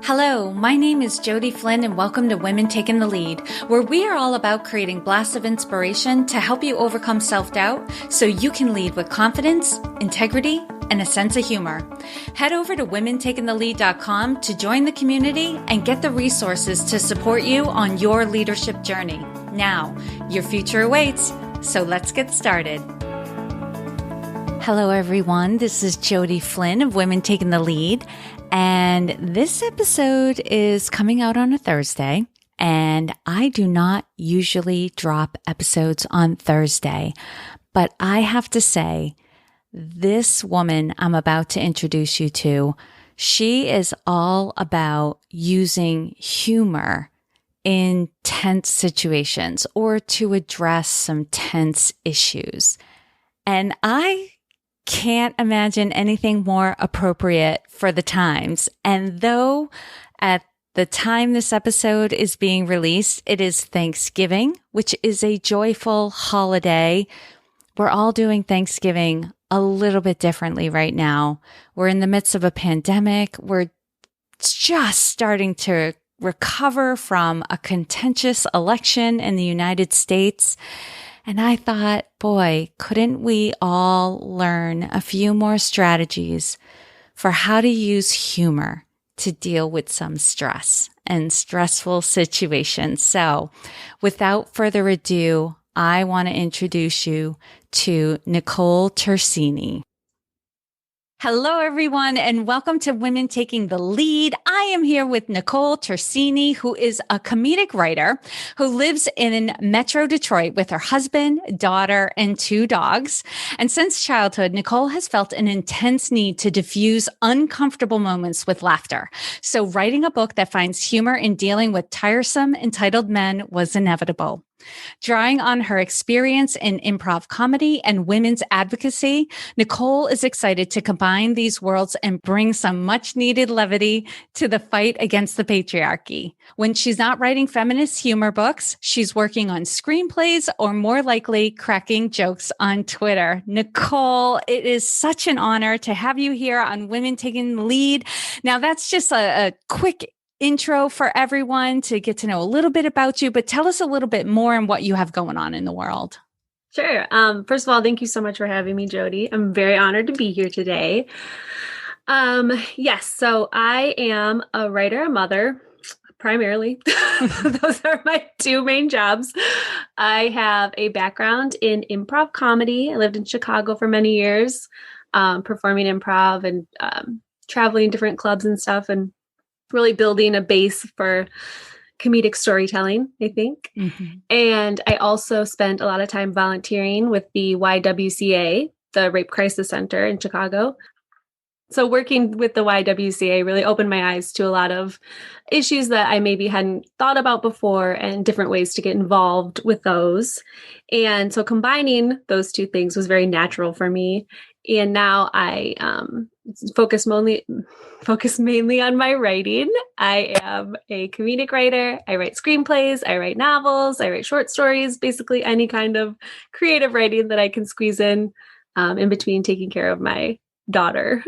Hello, my name is Jody Flynn and welcome to Women Taking the Lead, where we are all about creating blasts of inspiration to help you overcome self-doubt so you can lead with confidence, integrity, and a sense of humor. Head over to womentakingthelead.com to join the community and get the resources to support you on your leadership journey. Now, your future awaits, so let's get started. Hello, everyone. This is Jody Flynn of Women Taking the Lead. And this episode is coming out on a Thursday, and I do not usually drop episodes on Thursday, but I have to say, this woman I'm about to introduce you to, she is all about using humor in tense situations or to address some tense issues. And I can't imagine anything more appropriate for the times. And though at the time this episode is being released, it is Thanksgiving, which is a joyful holiday. We're all doing Thanksgiving a little bit differently right now. We're in the midst of a pandemic. We're just starting to recover from a contentious election in the United States. And I thought, boy, couldn't we all learn a few more strategies for how to use humor to deal with some stress and stressful situations? So without further ado, I want to introduce you to Nicole Tersigni. Hello, everyone, and welcome to Women Taking the Lead. I am here with Nicole Tersigni, who is a comedic writer who lives in Metro Detroit with her husband, daughter, and 2 dogs. And since childhood, Nicole has felt an intense need to diffuse uncomfortable moments with laughter. So writing a book that finds humor in dealing with tiresome, entitled men was inevitable. Drawing on her experience in improv comedy and women's advocacy, Nicole is excited to combine these worlds and bring some much needed levity to the fight against the patriarchy. When she's not writing feminist humor books, she's working on screenplays or more likely cracking jokes on Twitter. Nicole, it is such an honor to have you here on Women Taking the Lead. Now, that's just a quick intro for everyone to get to know a little bit about you, but tell us a little bit more on what you have going on in the world. Sure. First of all, thank you so much for having me, Jody. I'm very honored to be here today. Yes, so I am a writer, a mother, primarily. Those are my 2 main jobs. I have a background in improv comedy. I lived in Chicago for many years, performing improv and traveling different clubs and stuff, and really building a base for comedic storytelling, I think. Mm-hmm. And I also spent a lot of time volunteering with the YWCA, the Rape Crisis Center in Chicago. So working with the YWCA really opened my eyes to a lot of issues that I maybe hadn't thought about before and different ways to get involved with those. And so combining those 2 things was very natural for me. And now I focus mainly on my writing. I am a comedic writer. I write screenplays. I write novels. I write short stories, basically any kind of creative writing that I can squeeze in between taking care of my daughter.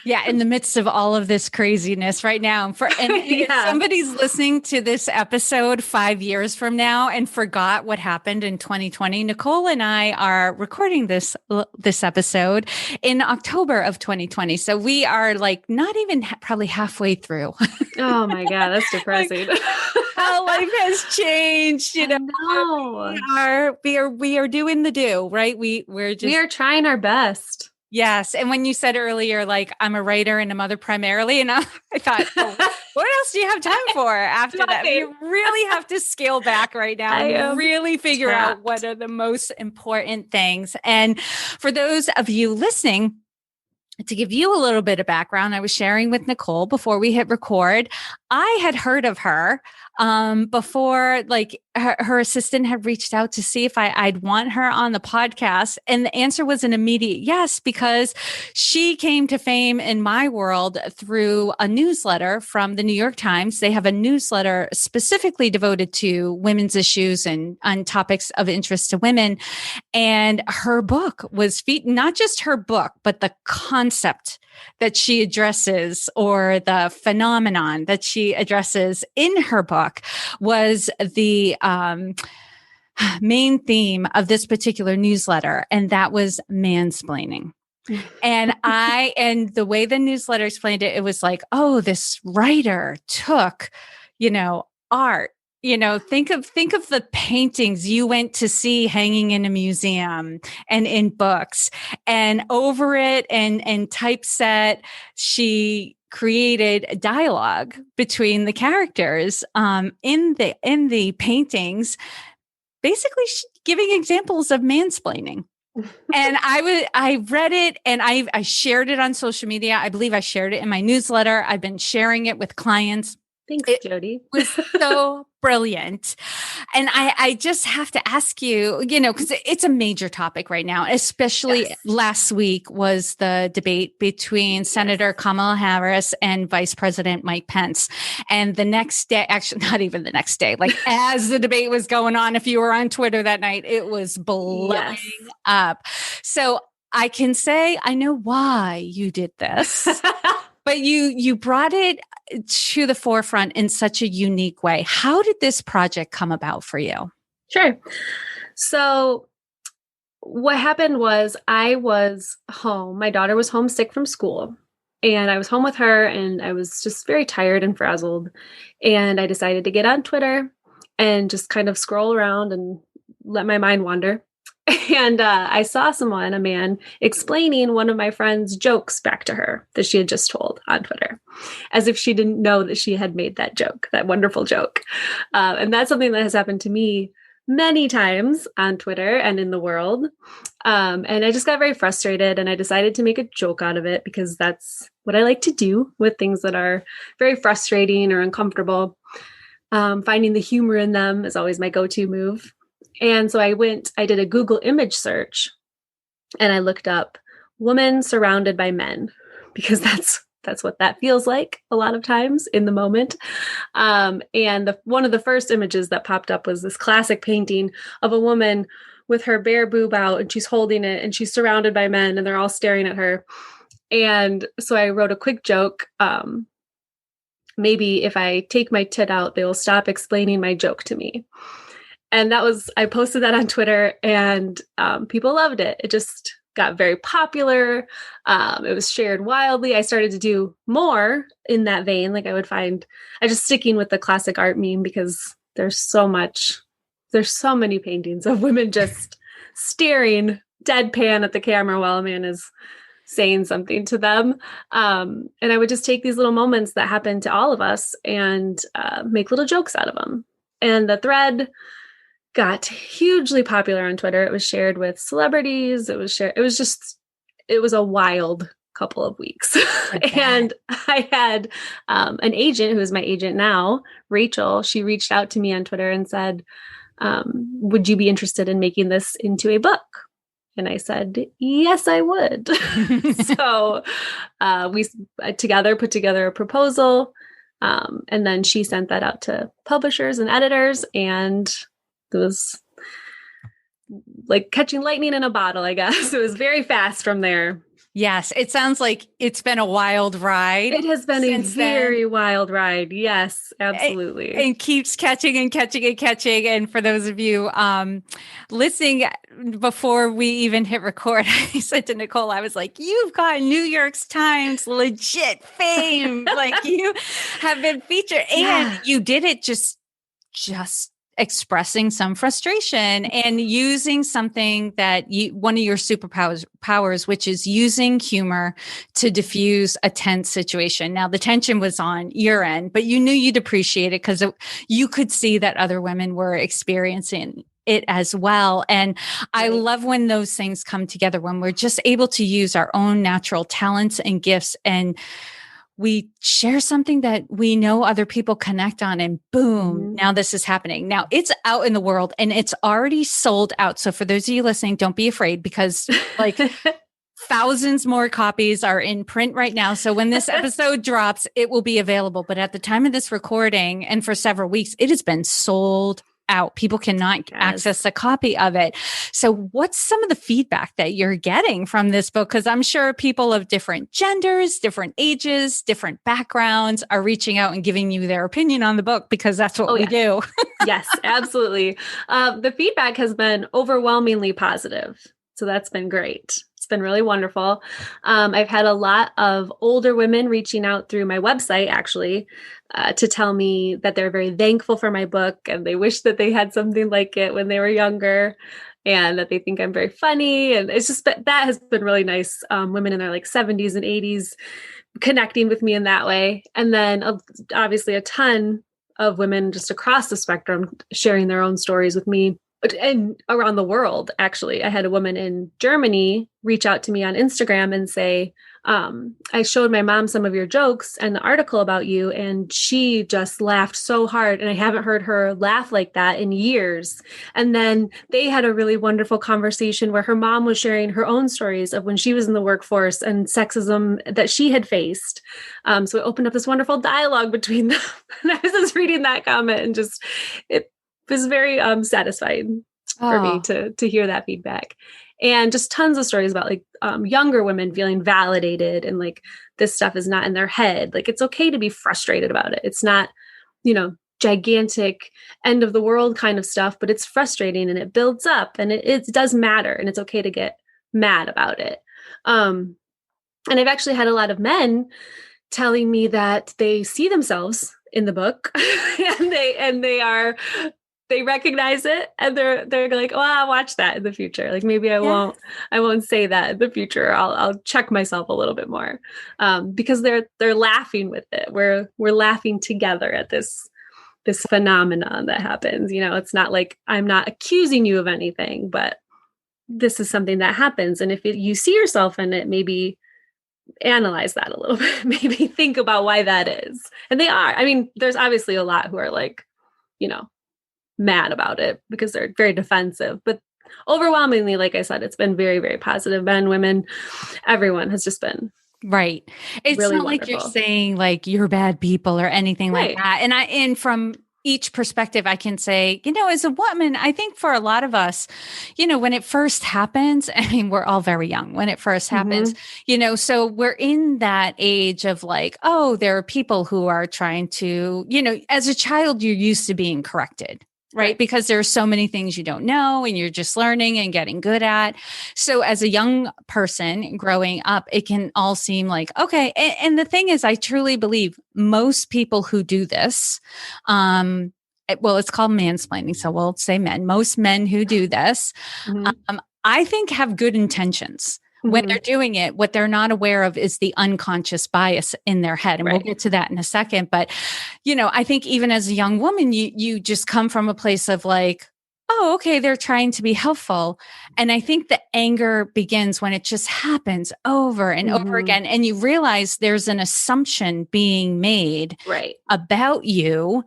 Yeah, in the midst of all of this craziness right now. If somebody's listening to this episode 5 years from now and forgot what happened in 2020, Nicole and I are recording this episode in October of 2020. So we are like not even probably halfway through. Oh my God, that's depressing. How life has changed, you know. We are doing the do, right? We are trying our best. Yes. And when you said earlier, like, I'm a writer and a mother primarily, and I thought, what else do you have time for after that? You really have to scale back right now and really figure out what are the most important things. And for those of you listening, to give you a little bit of background, I was sharing with Nicole before we hit record. I had heard of her before, like her assistant had reached out to see if I'd want her on the podcast. And the answer was an immediate yes, because she came to fame in my world through a newsletter from the New York Times. They have a newsletter specifically devoted to women's issues and on topics of interest to women. And her book was not just her book, but the content concept that she addresses or the phenomenon that she addresses in her book was the main theme of this particular newsletter, and that was mansplaining. And the way the newsletter explained it, it was like, oh, this writer took, art. Think of the paintings you went to see hanging in a museum and in books, and over it and typeset, she created dialogue between the characters in the paintings, basically giving examples of mansplaining. And I read it and I shared it on social media. I believe I shared it in my newsletter. I've been sharing it with clients. Thanks, Jody. It was so brilliant. And I just have to ask you, because it's a major topic right now, especially last week was the debate between Senator Kamala Harris and Vice President Mike Pence. And the next day, actually, not even the next day, like as the debate was going on, if you were on Twitter that night, it was blowing up. So I can say, I know why you did this. But you brought it to the forefront in such a unique way. How did this project come about for you? Sure. So what happened was I was home. My daughter was homesick from school, and I was home with her, and I was just very tired and frazzled. And I decided to get on Twitter and just kind of scroll around and let my mind wander. And I saw a man, explaining one of my friend's jokes back to her that she had just told on Twitter, as if she didn't know that she had made that joke, that wonderful joke. And that's something that has happened to me many times on Twitter and in the world. And I just got very frustrated, and I decided to make a joke out of it because that's what I like to do with things that are very frustrating or uncomfortable. Finding the humor in them is always my go-to move. And so I did a Google image search, and I looked up woman surrounded by men, because that's what that feels like a lot of times in the moment. And one of the first images that popped up was this classic painting of a woman with her bare boob out, and she's holding it, and she's surrounded by men, and they're all staring at her. And so I wrote a quick joke. Maybe if I take my tit out, they will stop explaining my joke to me. And I posted that on Twitter, and people loved it. It just got very popular. It was shared wildly. I started to do more in that vein. Like I just sticking with the classic art meme, because there's so many paintings of women just staring deadpan at the camera while a man is saying something to them. And I would just take these little moments that happen to all of us and make little jokes out of them. And the thread got hugely popular on Twitter. It was shared with celebrities. It was a wild couple of weeks. And I had an agent who is my agent now, Rachel. She reached out to me on Twitter and said, would you be interested in making this into a book? And I said, yes, I would. So we together put together a proposal. And then she sent that out to publishers and editors, and it was like catching lightning in a bottle, I guess. It was very fast from there. Yes. It sounds like it's been a wild ride. It has been a very wild ride. Yes, absolutely. And keeps catching and catching and catching. And for those of you listening, before we even hit record, I said to Nicole, I was like, you've got New York Times legit fame. Like you have been featured, and you did it just expressing some frustration and using something that one of your superpowers, which is using humor to diffuse a tense situation. Now, the tension was on your end, but you knew you'd appreciate it because you could see that other women were experiencing it as well. And I love when those things come together, when we're just able to use our own natural talents and gifts, and we share something that we know other people connect on, and boom, now this is happening. Now it's out in the world and it's already sold out. So for those of you listening, don't be afraid, because like thousands more copies are in print right now. So when this episode drops, it will be available. But at the time of this recording, and for several weeks, it has been sold out. People cannot access a copy of it. So what's some of the feedback that you're getting from this book? Because I'm sure people of different genders, different ages, different backgrounds are reaching out and giving you their opinion on the book, because that's what we do. Yes, absolutely. The feedback has been overwhelmingly positive. So that's been great. It's been really wonderful. I've had a lot of older women reaching out through my website, actually, to tell me that they're very thankful for my book and they wish that they had something like it when they were younger, and that they think I'm very funny. And it's just, that has been really nice. Women in their like 70s and 80s connecting with me in that way. And then obviously a ton of women just across the spectrum sharing their own stories with me, and around the world. Actually, I had a woman in Germany reach out to me on Instagram and say, I showed my mom some of your jokes and the article about you, and she just laughed so hard. And I haven't heard her laugh like that in years. And then they had a really wonderful conversation where her mom was sharing her own stories of when she was in the workforce and sexism that she had faced. So it opened up this wonderful dialogue between them. And I was just reading that comment, and just, it was very satisfying for me to hear that feedback. And just tons of stories about like younger women feeling validated, and like this stuff is not in their head. Like, it's okay to be frustrated about it. It's not, gigantic end of the world kind of stuff, but it's frustrating and it builds up, and it does matter, and it's okay to get mad about it. And I've actually had a lot of men telling me that they see themselves in the book and they recognize it, and they're like, "Oh, I'll watch that in the future. Like, maybe I won't say that in the future. I'll check myself a little bit more," because they're laughing with it. We're laughing together at this phenomenon that happens. It's not like I'm not accusing you of anything, but this is something that happens. And if you see yourself in it, maybe analyze that a little bit. Maybe think about why that is. And they are. I mean, there's obviously a lot who are like, mad about it because they're very defensive, but overwhelmingly, like I said, it's been very, very positive. Men, women, everyone has just been right. It's really not wonderful. Like you're saying like you're bad people or anything like that. And from each perspective, I can say, as a woman, I think for a lot of us, when it first happens, I mean, we're all very young when it first happens, so we're in that age of like, oh, there are people who are trying to, as a child, you're used to being corrected. Right. Because there are so many things you don't know and you're just learning and getting good at. So as a young person growing up, it can all seem like, okay. And the thing is, I truly believe most people who do this, it's called mansplaining. So we'll say men, most men who do this, I think have good intentions. When they're doing it, what they're not aware of is the unconscious bias in their head. And we'll get to that in a second. But, I think even as a young woman, you just come from a place of like, oh, okay, they're trying to be helpful. And I think the anger begins when it just happens over and over again. And you realize there's an assumption being made about you.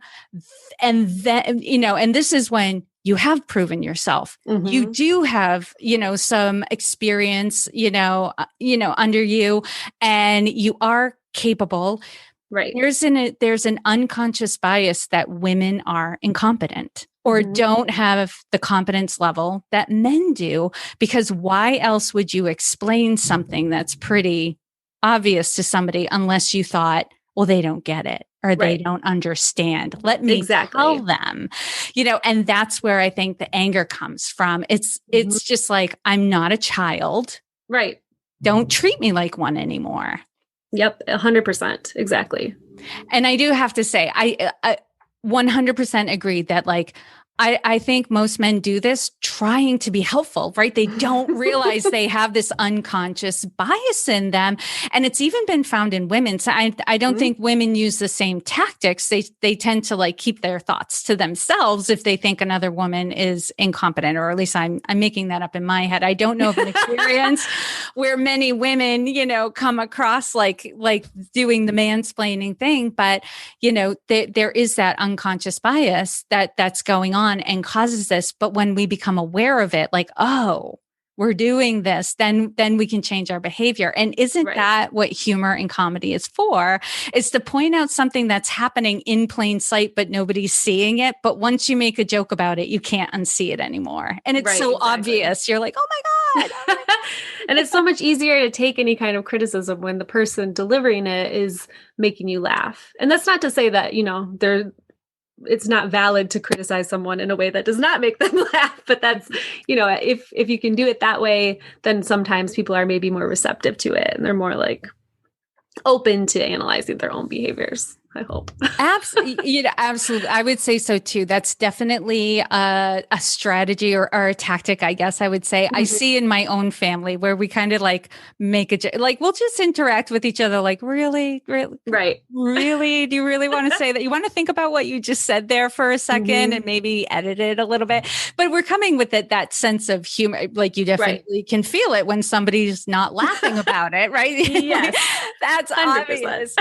And then, and this is when you have proven yourself. You do have, some experience, under you, and you are capable. Right. There's an unconscious bias that women are incompetent or don't have the competence level that men do, because why else would you explain something that's pretty obvious to somebody unless you thought, well, they don't get it or they don't understand. Let me tell them, and that's where I think the anger comes from. It's just like, I'm not a child. Right. Don't treat me like one anymore. Yep. 100%. Exactly. And I do have to say, I 100% agree that like, I think most men do this trying to be helpful, right? They don't realize they have this unconscious bias in them. And it's even been found in women. So I don't think women use the same tactics. They tend to like keep their thoughts to themselves if they think another woman is incompetent, or at least I'm making that up in my head. I don't know of an experience where many women, come across like doing the mansplaining thing, but there is that unconscious bias that's going on and causes this. But when we become aware of it, like, oh, we're doing this, then we can change our behavior. And isn't that what humor and comedy is for? Is to point out something that's happening in plain sight, but nobody's seeing it. But once you make a joke about it, you can't unsee it anymore. And it's so obvious. You're like, oh my God. And it's so much easier to take any kind of criticism when the person delivering it is making you laugh. And that's not to say that, it's not valid to criticize someone in a way that does not make them laugh. But that's, if you can do it that way, then sometimes people are maybe more receptive to it and they're more like open to analyzing their own behaviors. I hope. Absolutely. Absolutely. I would say so too. That's definitely a strategy or a tactic, I guess I would say. I see in my own family where we kind of like make we'll just interact with each other. Like, really? Right. Really? Do you really want to say that? You want to think about what you just said there for a second and maybe edit it a little bit. But we're coming with that sense of humor. Like you definitely can feel it when somebody's not laughing about it. Right. Yes. That's 100%. obvious.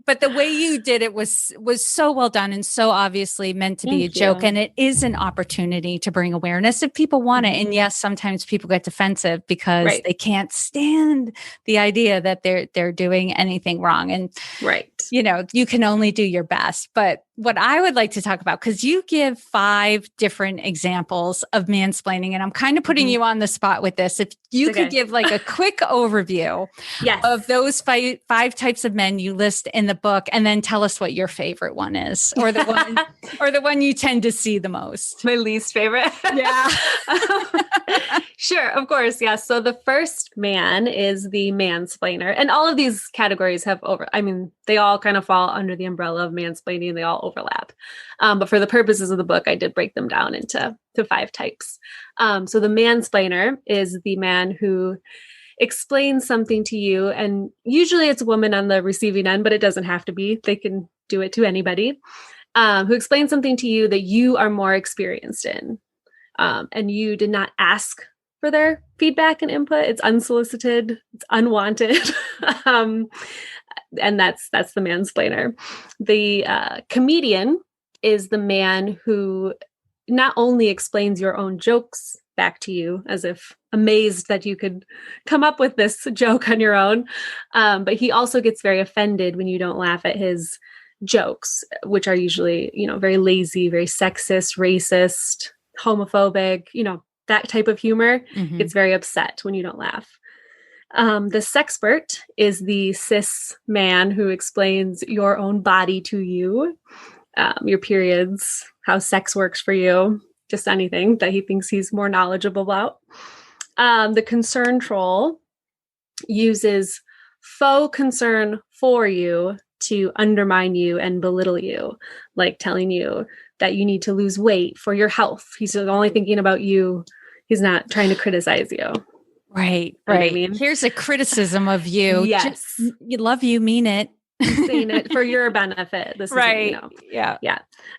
But the way you did it was so well done and so obviously meant to be a joke. And it is an opportunity to bring awareness if people want it. And yes, sometimes people get defensive because they can't stand the idea that they're doing anything wrong. And, you can only do your best. But what I would like to talk about, because you give 5 different examples of mansplaining, and I'm kind of putting you on the spot with this. If you could give like a quick overview of those 5 types of men you list in the book, and then tell us what your favorite one is, or the one you tend to see the most. My least favorite. Yeah. Sure, of course. Yeah. So the first man is the mansplainer. And all of these categories they all kind of fall under the umbrella of mansplaining. They all overlap. But for the purposes of the book, I did break them down into 5 types. So the mansplainer is the man who explains something to you. And usually it's a woman on the receiving end, but it doesn't have to be. They can do it to anybody. Who explains something to you that you are more experienced in. And you did not ask for their feedback and input. It's unsolicited, it's unwanted. And that's the mansplainer. The comedian is the man who not only explains your own jokes back to you as if amazed that you could come up with this joke on your own, but he also gets very offended when you don't laugh at his jokes, which are usually, very lazy, very sexist, racist, homophobic, that type of humor. Gets very upset when you don't laugh. The sexpert is the cis man who explains your own body to you, your periods, how sex works for you, just anything that he thinks he's more knowledgeable about. The concern troll uses faux concern for you to undermine you and belittle you, like telling you that you need to lose weight for your health. He's only thinking about you. He's not trying to criticize you. Right. I mean? Here's a criticism of you. Yes. You love you, mean it. Saying it for your benefit. This right. Is, Yeah.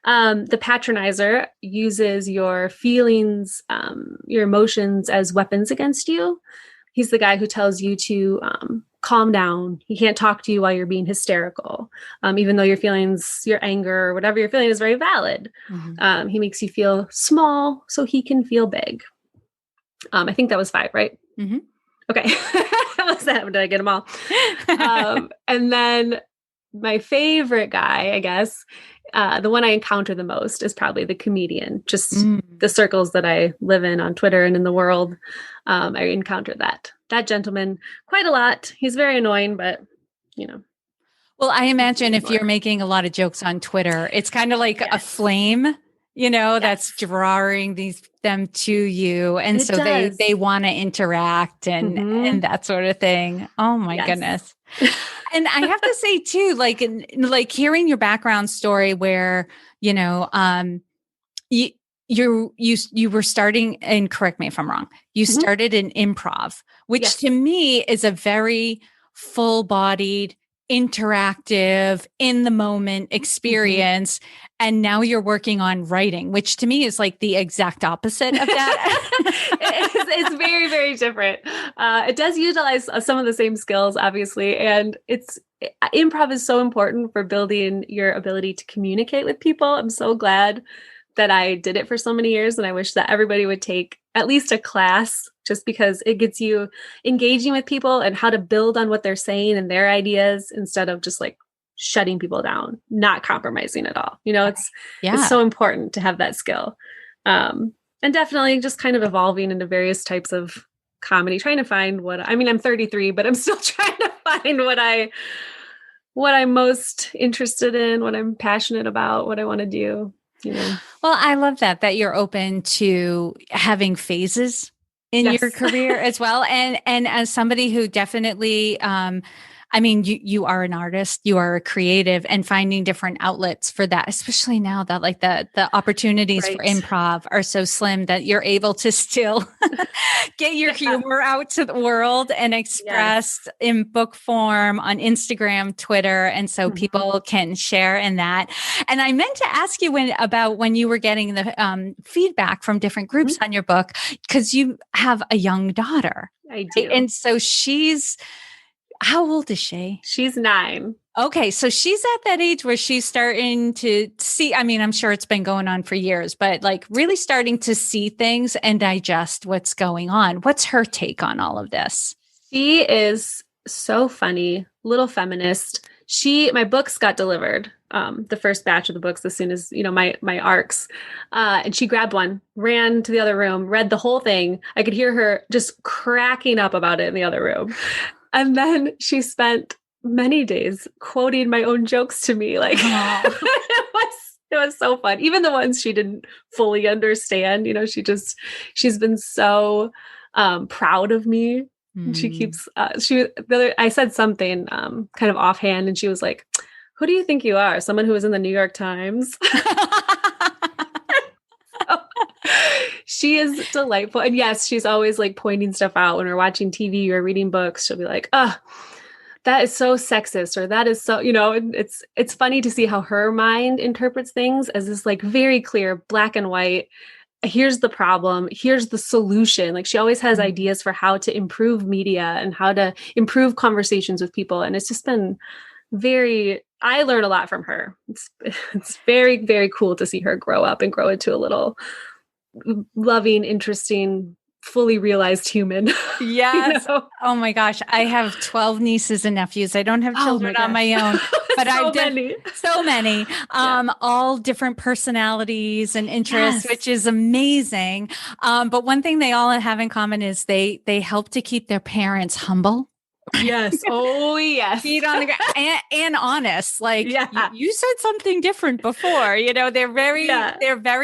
The patronizer uses your feelings, your emotions as weapons against you. He's the guy who tells you to calm down. He can't talk to you while you're being hysterical, even though your feelings, your anger, whatever you're feeling is very valid. He makes you feel small so he can feel big. I think that was 5, right? Okay. Did I get them all? And then my favorite guy, I guess, the one I encounter the most is probably the comedian. Just the circles that I live in on Twitter and in the world, I encounter that gentleman quite a lot. He's very annoying, but Well, I imagine if you're making a lot of jokes on Twitter, it's kind of like a flame, that's drawing them to you. And so they want to interact and that sort of thing. Oh my goodness. And I have to say too, like hearing your background story where, you were starting, and correct me if I'm wrong, you started in improv, which to me is a very full-bodied, interactive, in the moment experience. And now you're working on writing, which to me is like the exact opposite of that. It's very, very different. It does utilize some of the same skills, obviously. And improv is so important for building your ability to communicate with people. I'm so glad that I did it for so many years. And I wish that everybody would take at least a class just because it gets you engaging with people and how to build on what they're saying and their ideas instead of just like shutting people down, not compromising at all. It's so important to have that skill. And definitely just kind of evolving into various types of comedy, trying to find I'm 33, but I'm still trying to find what I'm most interested in, what I'm passionate about, what I want to do. Well, I love that you're open to having phases in your career as well. And as somebody who definitely, you are an artist, you are a creative, and finding different outlets for that, especially now that like the opportunities for improv are so slim that you're able to still get your humor out to the world and express in book form on Instagram, Twitter. And so people can share in that. And I meant to ask you when you were getting the feedback from different groups on your book, because you have a young daughter. I do. Right? And so how old is she? She's 9. Okay. So she's at that age where she's starting to see, I'm sure it's been going on for years, but like really starting to see things and digest what's going on. What's her take on all of this? She is so funny, little feminist. My books got delivered, the first batch of the books as soon as, my arcs, and she grabbed one, ran to the other room, read the whole thing. I could hear her just cracking up about it in the other room. And then she spent many days quoting my own jokes to me. Like it was so fun. Even the ones she didn't fully understand, she's been so proud of me. She keeps, I said something kind of offhand and she was like, "Who do you think you are? Someone who was in the New York Times?" She is delightful. And yes, she's always like pointing stuff out when we're watching TV or reading books. She'll be like, that is so sexist, or that is so, it's funny to see how her mind interprets things as this like very clear black and white. Here's the problem. Here's the solution. Like she always has ideas for how to improve media and how to improve conversations with people. And it's just been I learn a lot from her. It's very, very cool to see her grow up and grow into a little loving, interesting, fully realized human. Yes. Oh my gosh. I have 12 nieces and nephews. I don't have children on my own, but I've done so many, all different personalities and interests, which is amazing. But one thing they all have in common is they help to keep their parents humble. Yes. Oh, yes. Feet on the ground and honest. Like you said something different before, they're very,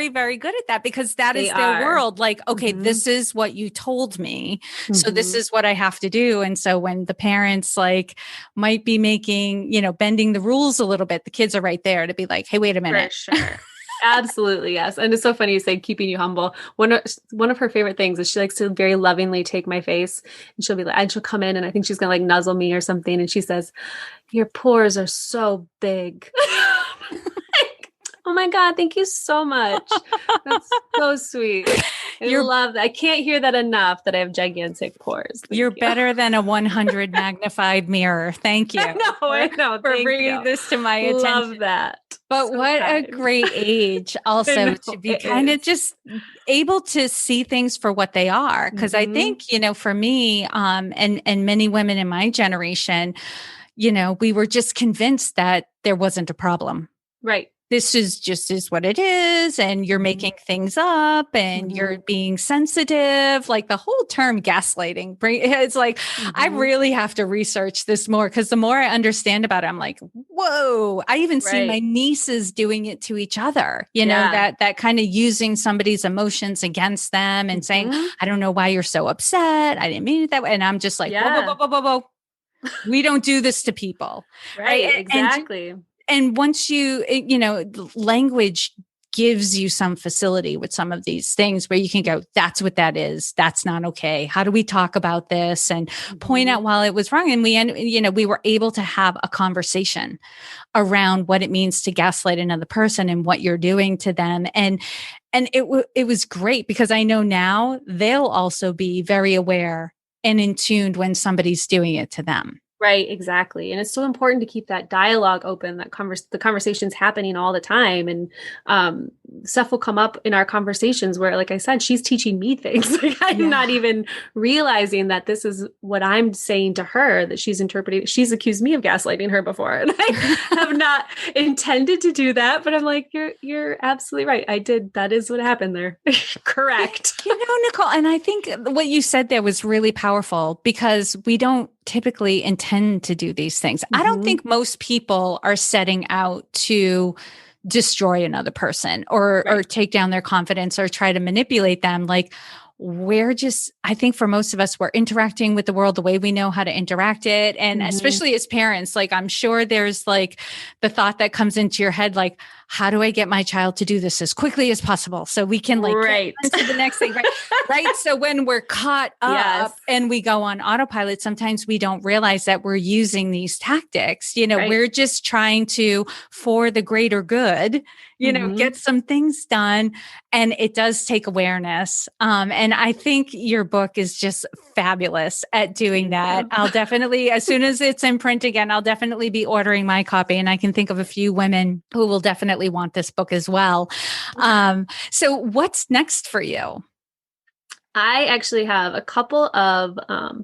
very good at that because that is their world. Like, okay, this is what you told me. So this is what I have to do. And so when the parents like might be making, bending the rules a little bit, the kids are right there to be like, hey, wait a minute. For sure. Absolutely. Yes. And it's so funny you say keeping you humble. One of her favorite things is she likes to very lovingly take my face and she'll be like, and she'll come in and I think she's going to like nuzzle me or something. And she says, "Your pores are so big." Oh my God. Thank you so much. That's so sweet. I love that. I can't hear that enough that I have gigantic pores. You're better than a 100 magnified mirror. Thank you. I know. For bringing this to my attention. Love that. But so what kind. A great age also to be kind of just able to see things for what they are. Because I think, for me and many women in my generation, we were just convinced that there wasn't a problem. Right. This is what it is. And you're making things up and you're being sensitive. Like the whole term gaslighting, it's like, I really have to research this more because the more I understand about it, I'm like, whoa, I even see my nieces doing it to each other, that kind of using somebody's emotions against them and saying, I don't know why you're so upset. I didn't mean it that way. And I'm just like, whoa. We don't do this to people. Right. Exactly. And once language gives you some facility with some of these things where you can go, that's what that is. That's not okay. How do we talk about this and point out while it was wrong? And we were able to have a conversation around what it means to gaslight another person and what you're doing to them. And it was great because I know now they'll also be very aware and in tuned when somebody's doing it to them. Right, exactly. And it's so important to keep that dialogue open, that the conversation's happening all the time. And stuff will come up in our conversations where, like I said, she's teaching me things. Like I'm not even realizing that this is what I'm saying to her, that she's interpreting. She's accused me of gaslighting her before. And I have not intended to do that. But I'm like, you're absolutely right. I did. That is what happened there. Correct. Nicole, and I think what you said there was really powerful because we don't typically intend to do these things. I don't think most people are setting out to destroy another person or take down their confidence or try to manipulate them. Like I think for most of us, we're interacting with the world the way we know how to interact it. And especially as parents, like I'm sure there's like the thought that comes into your head, like, how do I get my child to do this as quickly as possible so we can like get into the next thing, right? Right. So when we're caught up and we go on autopilot, sometimes we don't realize that we're using these tactics. We're just trying to, for the greater good, get some things done. And it does take awareness. And I think your book is just fabulous at doing that. I'll definitely, as soon as it's in print again, I'll definitely be ordering my copy. And I can think of a few women who will definitely want this book as well. So what's next for you? I actually have a couple of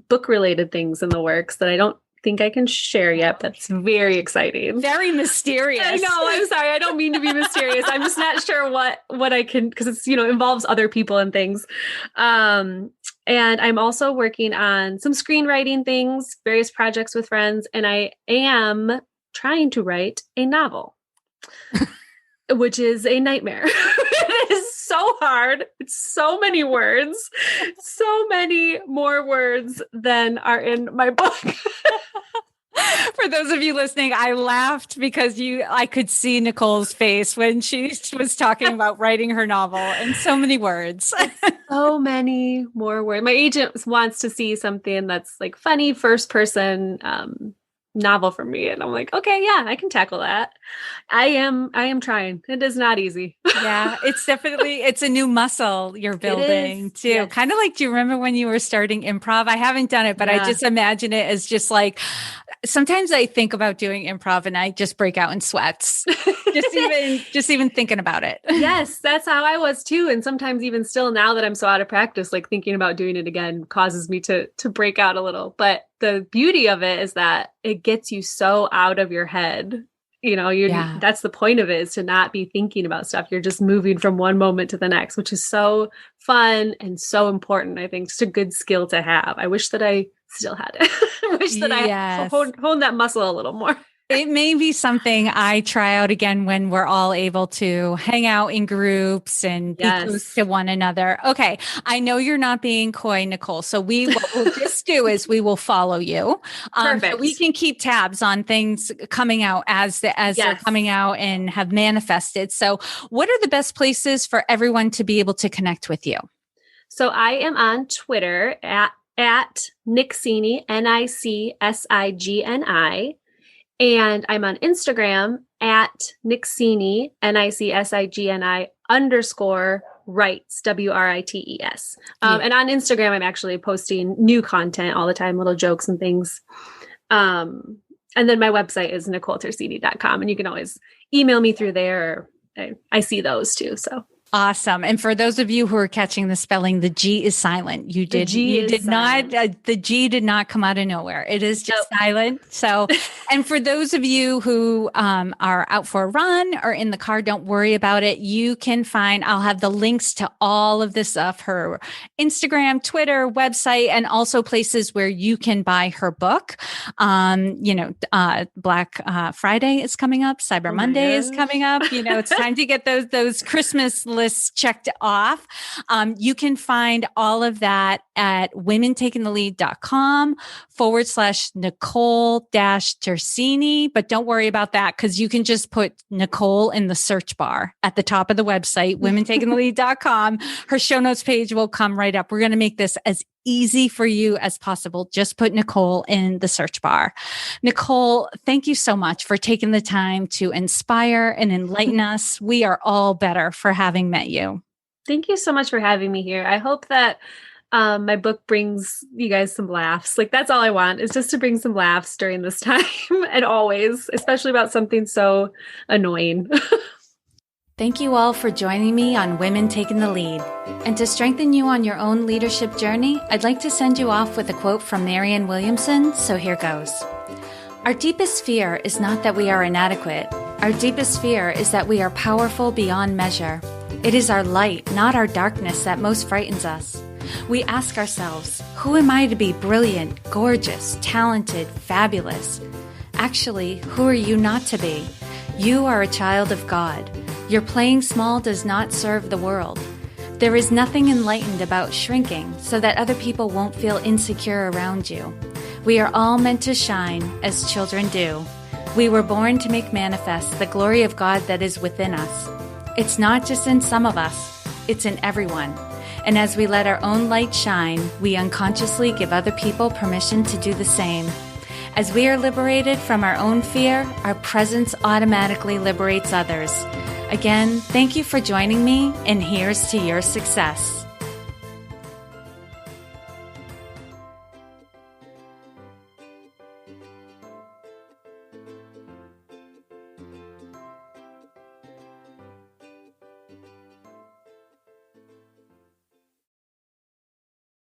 book related things in the works that I don't think I can share yet. That's very exciting. Very mysterious. I know. I'm sorry. I don't mean to be mysterious. I'm just not sure what I can, because it's, involves other people and things. And I'm also working on some screenwriting things, various projects with friends, and I am trying to write a novel. Which is a nightmare. It is so hard. It's so many words, so many more words than are in my book. For those of you listening, I laughed because I could see Nicole's face when she was talking about writing her novel, and so many words. So many more words. My agent wants to see something that's like funny, first person, novel for me, and I'm like, okay, yeah, I can tackle that. I am trying. It is not easy. Yeah, it's a new muscle you're building too. Yes. Kind of like, do you remember when you were starting improv? I haven't done it, but I just imagine it as just like, sometimes I think about doing improv and I just break out in sweats. just even thinking about it. Yes, that's how I was too. And sometimes even still now that I'm so out of practice, like thinking about doing it again causes me to break out a little. But the beauty of it is that it gets you so out of your head. That's the point of it, is to not be thinking about stuff. You're just moving from one moment to the next, which is so fun and so important. I think it's a good skill to have. I wish that I still had it. I wish that I honed that muscle a little more. It may be something I try out again when we're all able to hang out in groups and be close to one another. Okay. I know you're not being coy, Nicole. So what we'll just do is we will follow you. Perfect. So we can keep tabs on things coming out as they're coming out and have manifested. So what are the best places for everyone to be able to connect with you? So I am on Twitter at Nicsigni, Nicsigni. And I'm on Instagram at Nicsigni, Nicsigni _ writes, WRITES. And on Instagram, I'm actually posting new content all the time, little jokes and things. And then my website is NicoleTersigni.com, and you can always email me through there. I see those too. So. Awesome. And for those of you who are catching the spelling, the G is silent. The G did not come out of nowhere. It is just silent. So, and for those of you who are out for a run or in the car, don't worry about it. You can I'll have the links to all of this stuff, her Instagram, Twitter, website, and also places where you can buy her book. Black Friday is coming up. Cyber Monday is coming up. It's time to get those Christmas lists checked off. You can find all of that at womentakingthelead.com /Nicole-Tersigni. But don't worry about that, because you can just put Nicole in the search bar at the top of the website, womentakingthelead.com. Her show notes page will come right up. We're going to make this as easy for you as possible. Just put Nicole in the search bar. Nicole, thank you so much for taking the time to inspire and enlighten us. We are all better for having met you. Thank you so much for having me here. I hope that my book brings you guys some laughs. Like, that's all I want, is just to bring some laughs during this time and always, especially about something so annoying. Thank you all for joining me on Women Taking the Lead. And to strengthen you on your own leadership journey, I'd like to send you off with a quote from Marianne Williamson, so here goes. Our deepest fear is not that we are inadequate. Our deepest fear is that we are powerful beyond measure. It is our light, not our darkness, that most frightens us. We ask ourselves, who am I to be brilliant, gorgeous, talented, fabulous? Actually, who are you not to be? You are a child of God. Your playing small does not serve the world. There is nothing enlightened about shrinking so that other people won't feel insecure around you. We are all meant to shine as children do. We were born to make manifest the glory of God that is within us. It's not just in some of us, it's in everyone. And as we let our own light shine, we unconsciously give other people permission to do the same. As we are liberated from our own fear, our presence automatically liberates others. Again, thank you for joining me, and here's to your success.